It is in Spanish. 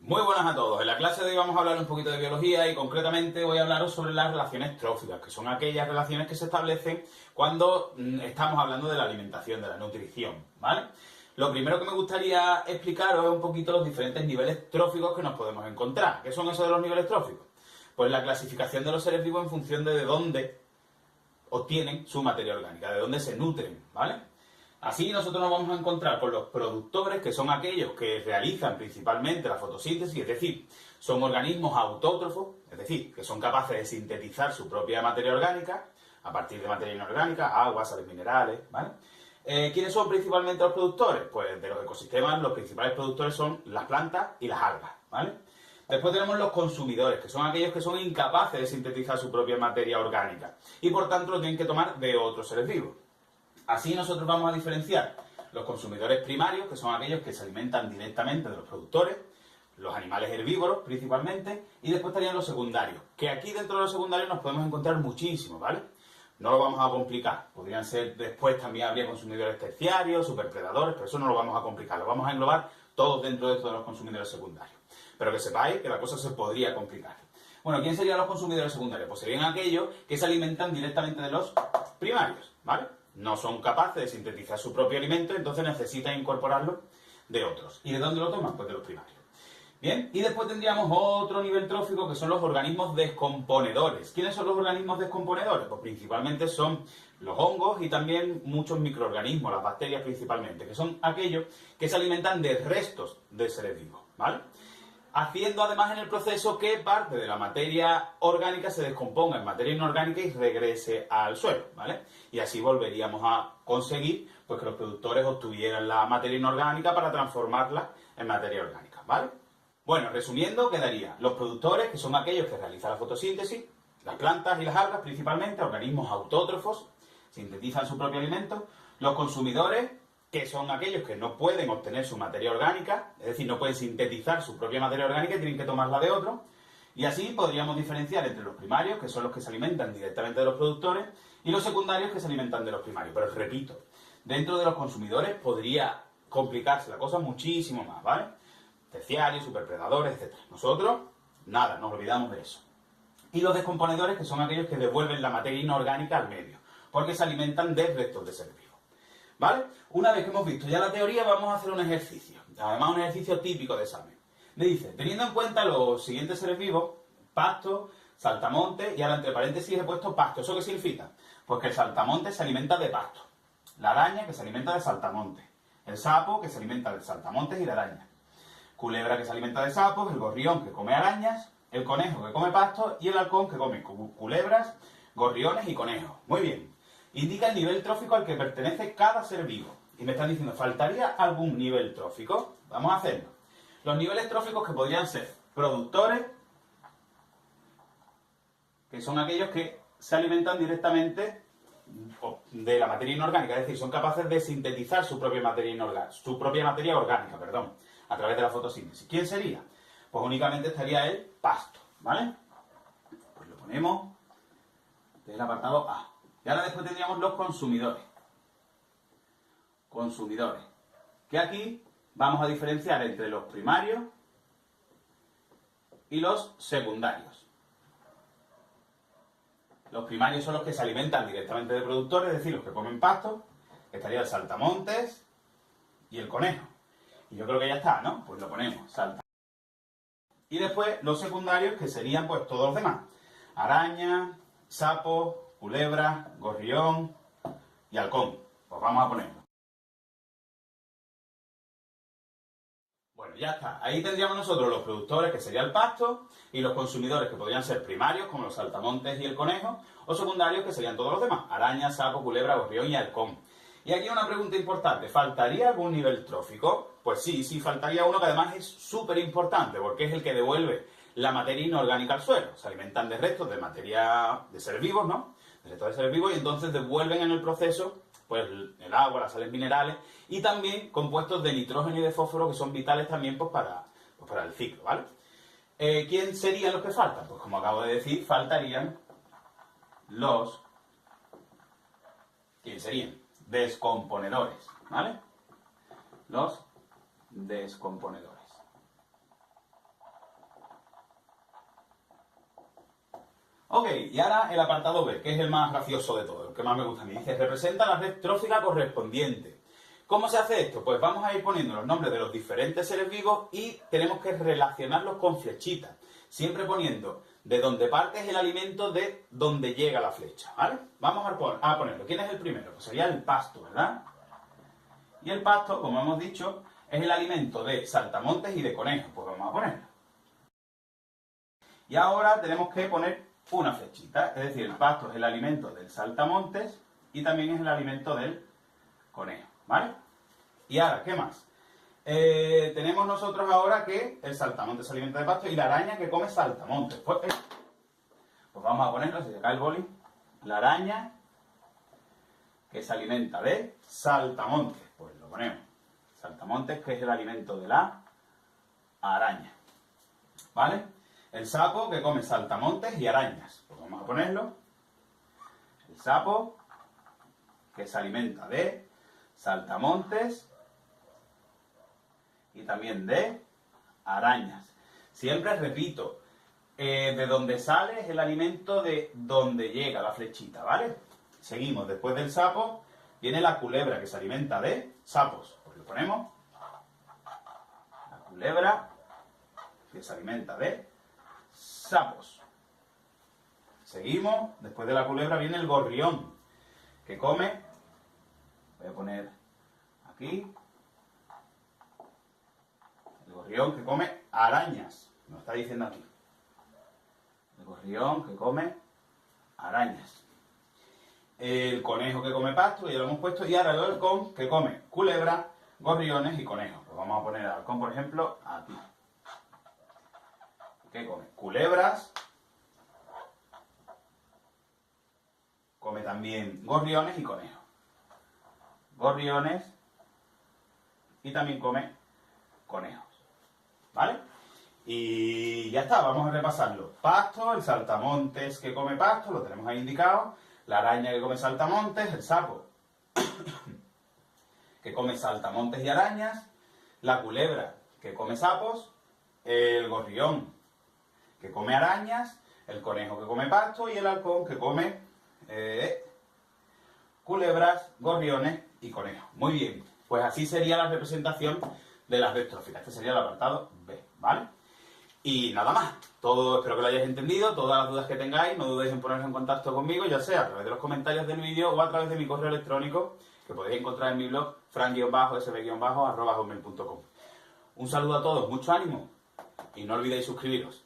Muy buenas a todos. En la clase de hoy vamos a hablar un poquito de biología y concretamente voy a hablaros sobre las relaciones tróficas, que son aquellas relaciones que se establecen cuando estamos hablando de la alimentación, de la nutrición, ¿vale? Lo primero que me gustaría explicaros es un poquito los diferentes niveles tróficos que nos podemos encontrar. ¿Qué son esos de los niveles tróficos? Pues la clasificación de los seres vivos en función de dónde obtienen su materia orgánica, de dónde se nutren, ¿vale? Así nosotros nos vamos a encontrar con los productores, que son aquellos que realizan principalmente la fotosíntesis, es decir, son organismos autótrofos, es decir, que son capaces de sintetizar su propia materia orgánica a partir de materia inorgánica, agua, sales minerales, ¿vale? ¿Quiénes son principalmente los productores? Pues de los ecosistemas los principales productores son las plantas y las algas, ¿vale? Después tenemos los consumidores, que son aquellos que son incapaces de sintetizar su propia materia orgánica y por tanto lo tienen que tomar de otros seres vivos. Así nosotros vamos a diferenciar los consumidores primarios, que son aquellos que se alimentan directamente de los productores, los animales herbívoros principalmente, y después estarían los secundarios, que aquí dentro de los secundarios nos podemos encontrar muchísimos, ¿vale? No lo vamos a complicar, podrían ser después también habría consumidores terciarios, superpredadores, pero eso no lo vamos a complicar, lo vamos a englobar todos dentro de todos los consumidores secundarios. Pero que sepáis que la cosa se podría complicar. Bueno, ¿quién serían los consumidores secundarios? Pues serían aquellos que se alimentan directamente de los primarios, ¿vale? No son capaces de sintetizar su propio alimento, entonces necesitan incorporarlo de otros. ¿Y de dónde lo toman? Pues de los primarios. Bien, y después tendríamos otro nivel trófico que son los organismos descomponedores. ¿Quiénes son los organismos descomponedores? Pues principalmente son los hongos y también muchos microorganismos, las bacterias principalmente, que son aquellos que se alimentan de restos de seres vivos, ¿vale? Haciendo además en el proceso que parte de la materia orgánica se descomponga en materia inorgánica y regrese al suelo, ¿vale? Y así volveríamos a conseguir pues, que los productores obtuvieran la materia inorgánica para transformarla en materia orgánica, ¿vale? Bueno, resumiendo, quedaría los productores, que son aquellos que realizan la fotosíntesis, las plantas y las algas principalmente, organismos autótrofos, sintetizan su propio alimento, los consumidores, que son aquellos que no pueden obtener su materia orgánica, es decir, no pueden sintetizar su propia materia orgánica y tienen que tomarla de otro. Y así podríamos diferenciar entre los primarios, que son los que se alimentan directamente de los productores, y los secundarios, que se alimentan de los primarios. Pero repito, dentro de los consumidores podría complicarse la cosa muchísimo más, ¿vale? Terciarios, superpredadores, etc. Nosotros, nada, nos olvidamos de eso. Y los descomponedores, que son aquellos que devuelven la materia inorgánica al medio, porque se alimentan de restos de seres vivos. ¿Vale? Una vez que hemos visto ya la teoría, vamos a hacer un ejercicio. Además, un ejercicio típico de examen. Le dice, teniendo en cuenta los siguientes seres vivos, pasto, saltamontes, y ahora entre paréntesis he puesto pasto. ¿Eso qué significa? Pues que el saltamonte se alimenta de pasto. La araña, que se alimenta de saltamontes. El sapo, que se alimenta de saltamontes y de arañas. Culebra, que se alimenta de sapos. El gorrión, que come arañas. El conejo, que come pasto. Y el halcón, que come culebras, gorriones y conejos. Muy bien. Indica el nivel trófico al que pertenece cada ser vivo. Y me están diciendo, ¿faltaría algún nivel trófico? Vamos a hacerlo. Los niveles tróficos que podrían ser productores, que son aquellos que se alimentan directamente de la materia inorgánica, es decir, son capaces de sintetizar su propia materia orgánica, a través de la fotosíntesis. ¿Quién sería? Pues únicamente estaría el pasto, ¿vale? Pues lo ponemos del apartado A. Y ahora después tendríamos los consumidores. Consumidores. Que aquí vamos a diferenciar entre los primarios y los secundarios. Los primarios son los que se alimentan directamente de productores, es decir, los que comen pasto. Estaría el saltamontes y el conejo. Y yo creo que ya está, ¿no? Pues lo ponemos, saltamontes. Y después los secundarios, que serían pues todos los demás. Araña, sapo, culebra, gorrión y halcón. Pues vamos a ponerlo. Bueno, ya está. Ahí tendríamos nosotros los productores, que sería el pasto, y los consumidores, que podrían ser primarios, como los saltamontes y el conejo, o secundarios, que serían todos los demás. Araña, sapo, culebra, gorrión y halcón. Y aquí una pregunta importante. ¿Faltaría algún nivel trófico? Pues sí, faltaría uno que además es súper importante, porque es el que devuelve la materia inorgánica al suelo. Se alimentan de restos de materia de seres vivos, ¿no? De restos de seres vivos, y entonces devuelven en el proceso pues el agua, las sales minerales y también compuestos de nitrógeno y de fósforo que son vitales también pues para el ciclo, ¿vale? ¿Quién serían los que faltan? Pues como acabo de decir, faltarían los... ¿Quién serían? Descomponedores, ¿vale? Los descomponedores. Ok, y ahora el apartado B, que es el más gracioso de todo, el que más me gusta a mí. Dice, representa la red trófica correspondiente. ¿Cómo se hace esto? Pues vamos a ir poniendo los nombres de los diferentes seres vivos y tenemos que relacionarlos con flechitas. Siempre poniendo de donde parte es el alimento de donde llega la flecha, ¿vale? Vamos a ponerlo. ¿Quién es el primero? Pues sería el pasto, ¿verdad? Y el pasto, como hemos dicho, es el alimento de saltamontes y de conejos. Pues vamos a ponerlo. Y ahora tenemos que poner una flechita. Es decir, el pasto es el alimento del saltamontes y también es el alimento del conejo, ¿vale? Y ahora, ¿qué más? Tenemos nosotros ahora que el saltamontes se alimenta de pasto y la araña que come saltamontes. Pues vamos a ponerlo, si se cae el boli. La araña que se alimenta de saltamontes. Pues lo ponemos. Saltamontes, que es el alimento de la araña. ¿Vale? El sapo que come saltamontes y arañas. Pues vamos a ponerlo. El sapo que se alimenta de saltamontes y también de arañas. Siempre repito, de donde sale es el alimento de donde llega la flechita, ¿vale? Seguimos, después del sapo viene la culebra que se alimenta de sapos. Pues lo ponemos. La culebra que se alimenta de sapos. Seguimos, después de la culebra viene el gorrión que come, voy a poner aquí, el gorrión que come arañas, nos está diciendo aquí. El gorrión que come arañas. El conejo que come pasto, ya lo hemos puesto, y ahora el halcón que come culebra, gorriones y conejos. Pues vamos a poner el halcón, por ejemplo, aquí. Que come culebras, come también gorriones y conejos. Gorriones y también come conejos. ¿Vale? Y ya está, vamos a repasarlo. Pasto, el saltamontes que come pasto, lo tenemos ahí indicado. La araña que come saltamontes, el sapo que come saltamontes y arañas. La culebra que come sapos. El gorrión que come arañas. El conejo que come pasto. Y el halcón que come culebras, gorriones y conejos. Muy bien, pues así sería la representación de las red tróficas. Este sería el apartado B, ¿vale? Y nada más. Todo, espero que lo hayáis entendido. Todas las dudas que tengáis, no dudéis en poneros en contacto conmigo, ya sea a través de los comentarios del vídeo o a través de mi correo electrónico, que podéis encontrar en mi blog, fran-sb-hotmail.com. Un saludo a todos, mucho ánimo y no olvidéis suscribiros.